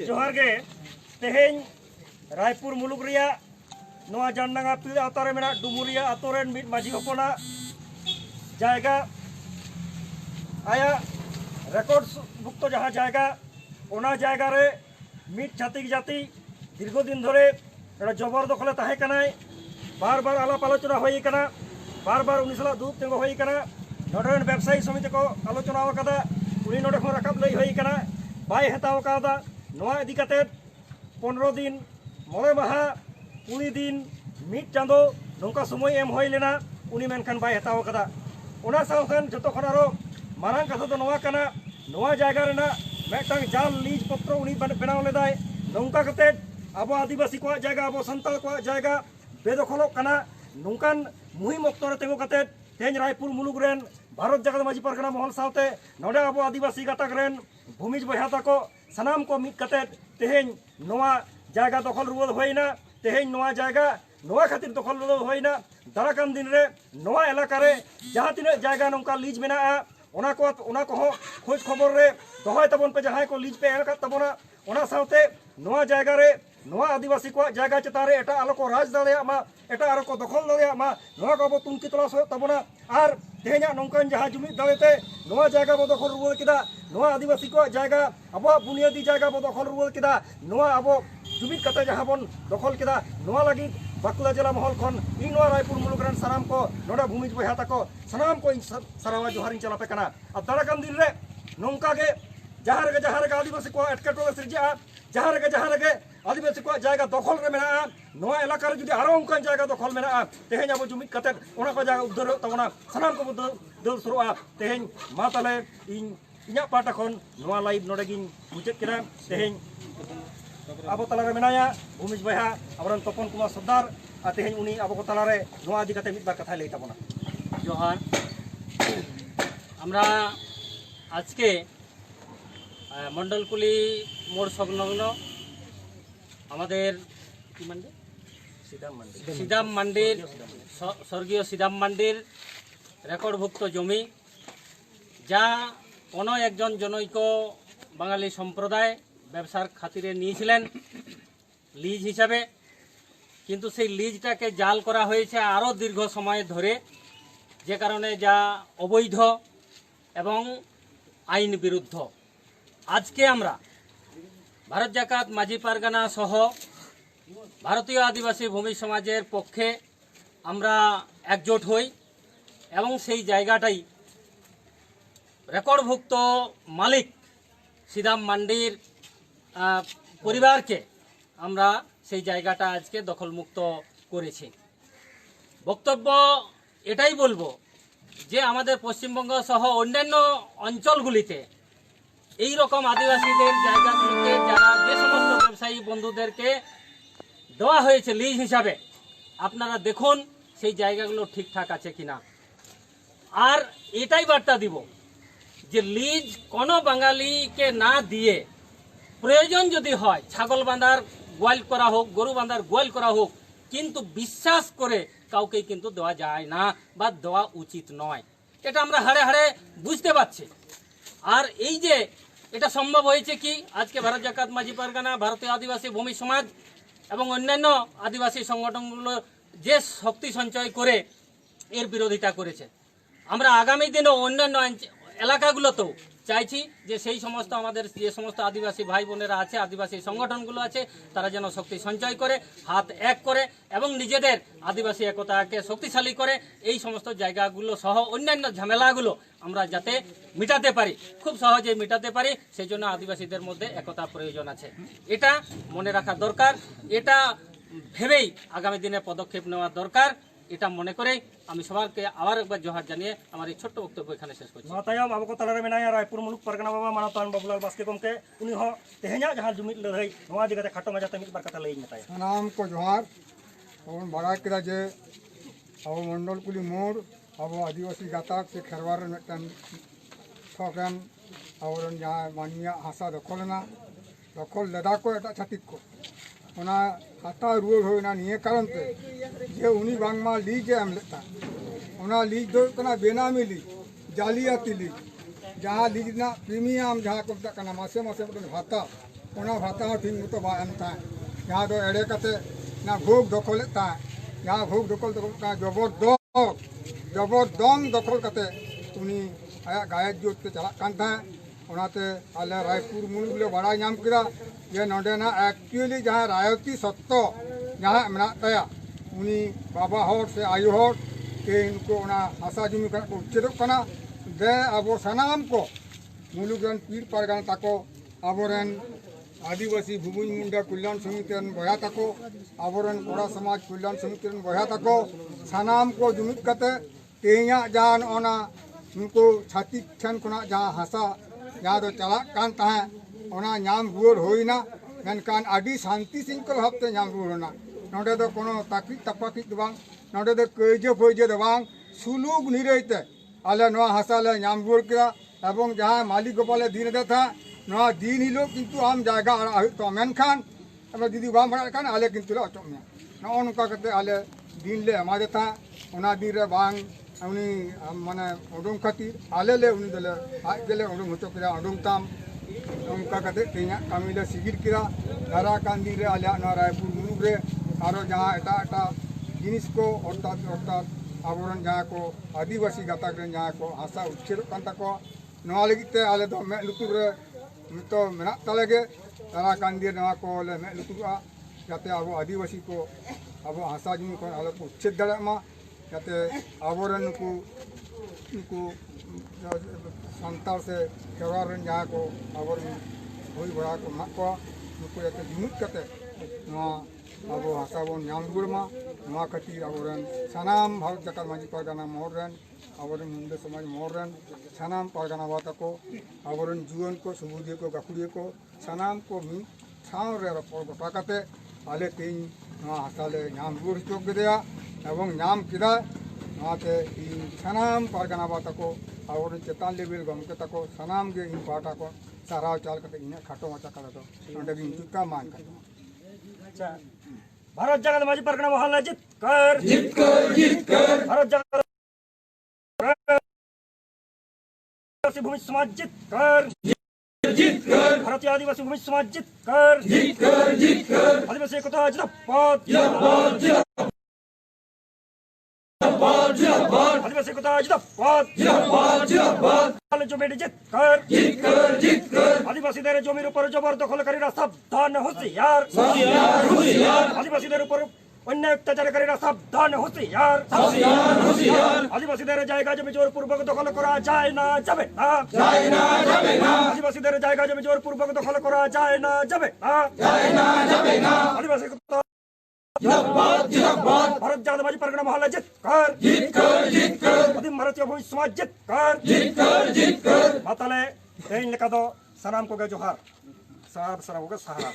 जोहार गे तेहें रायपुर मुलुक रिया नवा जानडांगा पीड़ आवतारे मेना डुमुरिया आतोरेन मिट माझी हपना जायगा आया रेकर्ड भुक्त जहाँ जायगा ओना जायगा रे मिट छातिक जाति दीर्घ दिन धरे जबरदखले ताहे कनाय बार बार आलाप आलोचना होई कना बार बार उनी सला दुब तेंगो होई कना नोडेन व्यवसायी समिति को आलोचना कदा उनी नोडे खन राकाब लई होई कना बाय हताव कादा नोआ इदी कते 15 दिन मोले माहा 20 दिन मिट चांदो नोंका समय एम होई लेना उनी मेनखान बाय हताव कदा ओना सावखान जतो खन आरो मारांग कथा दो नोआ कना नोआ जायगा रेना मेटांग जाल लीज पत्र उनी बनाव लेदाय नोंका कते आबो आदिवासी को जायगा आबो संताल को जायगा बेदखलो कना नोंकान मुहिम अक्तरे तेंगो कते तेज रायपुर मुलुक रेन भारत जगत माजी परगना महल सावते नोडे आबो आदिवासी गातक रेन भूमिज बहा ताको सनाम को मिट कते तेहेन नोआ जायगा दखल रुवद होइना तेहेन नोआ जायगा नोआ खातिर दखल रुवद होइना दाराकान दिन रे नोआ एलाका रे जहां तिना जायगा नोंका लीज मेना ओना को खोज खबर रे दहाय तबन पे जहां को लीज पे एल का तबना ओना सावते नोआ जायगा रे नोआ आदिवासी को जायगा चतारे एटा आलो को राज दाड़िया मा एटा आरो को दखल दाड़िया मा नोआ को तुमकी तलाश हो तबना आर तेहेना नोंकान जहां जुमिद दाड़ेते नोआ जायगा बो दखल रुवद किदा नोआ आदिवासी को जायगा अब बुनियादी जायगा बो दखल रुवद किदा नोआ अब जुमिद कते जहां बन दखल किदा नोआ लगी बाकुला जिला महल खन इन नोआ रायपुर मुलुक रेन सानाम को नोडा भूमिज बहा ताको सानाम को सारावा जोहारिन चलापे कना आ दाड़ाकान दिन रे नोंका गे जहां रे आदिवासी को एटकेटोले सिरजा जहां रे आदिवासी को जायगा दखल रे मेना नोआ इलाका रे जुदी आरो उनकान जायगा दखल मेना तेहेन अब जुमिद कते ओना को जायगा उद्धार तबना सानाम को दल सुरुआ तेहेन मा ताले इन्या पाटा खन नोआ लाइव नोडे गिन मुचाद केदा तेहेन अब तला रे मेनाया भूमिज बहा अबरन तपन कुमार सरदार तेहेन उनी अब को तला रे नोआ इदी कते मिद बार कथा लई तबना जोहार আমরা আজকে মন্ডলকুলি মোড় সংলগ্ন আমাদের কি মন্দির সিদাম মান্ডির স্বর্গীয় সিদাম মান্ডির রেকর্ডভুক্ত জমি যা কোনো একজন জনৈক বাঙালি সম্প্রদায় ব্যবসার খাতিরে নিয়েছিলেন লিজ হিসাবে, কিন্তু সেই লিজটাকে জাল করা হয়েছে আরও দীর্ঘ সময় ধরে, যে কারণে যা অবৈধ এবং আইন বিরুদ্ধ। আজকে আমরা ভারত জাকাত মাঝি পারগানা সহ ভারতীয় আদিবাসী ভূমি সমাজের পক্ষে আমরা একজোট হই এবং সেই জায়গাটাই রেকর্ডভুক্ত মালিক সিদাম মান্ডির পরিবারকে আমরা সেই জায়গাটা আজকে দখলমুক্ত করেছি। বক্তব্য এটাই বলবো যে আমাদের পশ্চিমবঙ্গ সহ অন্যান্য অঞ্চলগুলিতে এই রকম আদিবাসীদের জায়গাগুলোকে যারা যে সমস্ত ব্যবসায়ী বন্ধুদেরকে দেওয়া হয়েছে লিজ হিসাবে, আপনারা দেখুন সেই জায়গাগুলো ঠিকঠাক আছে কিনা। আর এটাই বার্তা দিব যে লিজ কোনো বাঙালিকে না দিয়ে প্রয়োজন যদি হয় ছাগল বাঁধার গোয়াল করা হোক, গরু বাঁধার গোয়াল করা হোক, কিন্তু বিশ্বাস করে কাউকে কিন্তু দেওয়া যায় না বা দেওয়া উচিত নয়। এটা আমরা হাড়ে হাড়ে বুঝতে পারছি। আর এই যে এটা সম্ভব হয়েছে কি, আজকে ভারত জাকাত মাঝি পারগানা, ভারতীয় আদিবাসী ভূমি সমাজ এবং অন্যান্য আদিবাসী সংগঠনগুলো যে শক্তি সঞ্চয় করে এর বিরোধিতা করেছে। আমরা আগামী দিনেও অন্যান্য এলাকাগুলোতেও চাইছি যে সেই সমস্ত আমাদের যে সমস্ত আদিবাসী ভাই বোনেরা আছে, আদিবাসী সংগঠনগুলো আছে, তারা যেন শক্তি সঞ্চয় করে হাত এক করে এবং নিজেদের আদিবাসী একতাকে শক্তিশালী করে এই সমস্ত জায়গাগুলো সহ অন্যান্য ঝামেলাগুলো আমরা যাতে মিটাতে পারি, খুব সহজে মিটাতে পারি, সেই জন্য আদিবাসীদের মধ্যে একতা প্রয়োজন আছে। এটা মনে রাখা দরকার, এটা ভেবেই আগামী দিনে পদক্ষেপ নেওয়া দরকার। এটা মনে করে আমি সবাইকে আবার একবার জোহার জানিয়ে আমার এই ছোট্ট বক্তব্য এখানে শেষ করছি। তায়ম আবো তালারে মেনায়া রায়পুর মুলুক পারগানা বাবা মানতান বাবুলাল বাस्के गमके उनी हो तेहेना जहां जुमिद लड़ाई नोआ जगह खाटो मजाते मिद बार कथा लई मताय नाम को जोहार और बड़ा किरा जे अब मंडलकुली मोड़ अब आदिवासी गाताक से खेरवार मिटन ठोकन और जहाँ मानिया हासा दखलना दखल लदा को एटा छातिक को ओना हाता रुआ होना निये कारण ते जे उनी बांगमा लीज एम लेता ओना लीज दो कना बेनामी लीज जालियाती लीज जहाँ लीज प्रीमियम जहाँ को मत मासे मासे भाता भाता ठीक मत बामता जहाँ दो एड़े कते ना भोग दखल जहाँ भोग दखल जबरदस्त दखल कते उनी आया गायक जोत पे चलते आले रायपुर मुलुग ले बड़ा नाम किया जे नोडेना एक्चुअली जहाँ रायती सत्तो जहाँ मेनाया उनी बाबा हर से आयु हर के इनको हासा जमी को उच्छेदना दे अब सानाम को मुलुग पीर पारगाना ताको आबोरेन आदिवासी भूमि मुंडा कल्याण समिति बया ताको आबोरेन कोड़ा समाज कल्याण समिति बया ताको सानाम को जुमिद कते तेया जान ओना उनको छाती ठन खुना जहाँ हासा जहाँ दो चलाकान तहाँ ओना नाम रुआर होइना मेनकान आदि शांति सिंकल हफ्ते नाम रुआर होना नोडे दो कोनो ताकित तपाकित दो बांग नोडे दो कइजे फइजे दो बांग सुलुग निरैते आले नोआ हासा ले नाम रुआर किया एवं जहाँ मालिक गोपाले दिन दे था नोआ दिन हिलो किंतु आम जायगा तो मेनखान अब दीदी बाम बड़ा खान आले किंतु ले अचोक में नोआ नुका करते आले दिन ले एमा दे था ओना दिन रे बांग उनी माने उडुम खातिर आले ले उनी दले आज गेले उडुम होचो किरा उडुम ताम उनका कते तेया कामी ले सिगिर किरा दारा कांदी रे आले ना रायपुर मुलुग रे आरो जहाँ एटा एटा जिनिस को अर्थात आबोरन जहाँ को आदिवासी गाताक रे जहाँ को हासा उच्छेद कान ताको नोआ लगिते आले दो मे लुतुर रे मितो मेना तालेगे दारा कांदी नोआ को ले मे लुतुरा जाते आबो आदिवासी को आबो हासा जमी को आले को उच्छेद दाड़ा मा जाते आबोरन को संताल से खेवारन जहाँ को आबोरन हुई बड़ा को मा को नुको जाते जुमुत कते अब हासा बन नाम रुआरमा नोआ खातिर आबोरन सानाम भारत जाकात मांझी पारगाना महररेन आबोरन मुंडा समाज महररेन सानाम पारगाना बाता को आबोरन जुआन को सुबुदिया को गाकुड़िया को सानाम को मिद ठाव रे रपड़ गोटा कते आले तेज नोआ हासा ले नाम रुआर हचो केदेया एवं नाम किदा नोआते इन सानाम पारगाना बाता को आबोरन चेतान लेवल गमके ताको सानाम गे इन पाटा को साराव चाल कते इन खाटो माचा कदा दो नोडे गिन जुता मान का अच्छा भारत जागत माजी परगना मोहल्ला जीत कर भारत जागत आदिवासी भूमि समाज जीत कर भारतीय आदिवासी भूमि समाज जीत कर आदिवासी एकता जिंदाबाद आदिवासी एकता जिंदाबाद जमीन जीत कर आदिवासी जमीर ऊपर जबरदखलकारी सावधान होशियार आदिवासी ऊपर अन्याय अत्याचारकारी सावधान होशियार आदिवासी जायगा जमी जोरपूर्वक दखल करा जाए ना जाबे ना आदिवासी जायगा जमी जोरपूर्वक दखल करा जाए ना जाबे ना आदिवासी भारत जागत माजी परगना मोहल्ला जीत कर भारतीय भूमि समाज जीत कर माताले तेन लेका दो सनाम को गे जोहार सार सरा को सहारा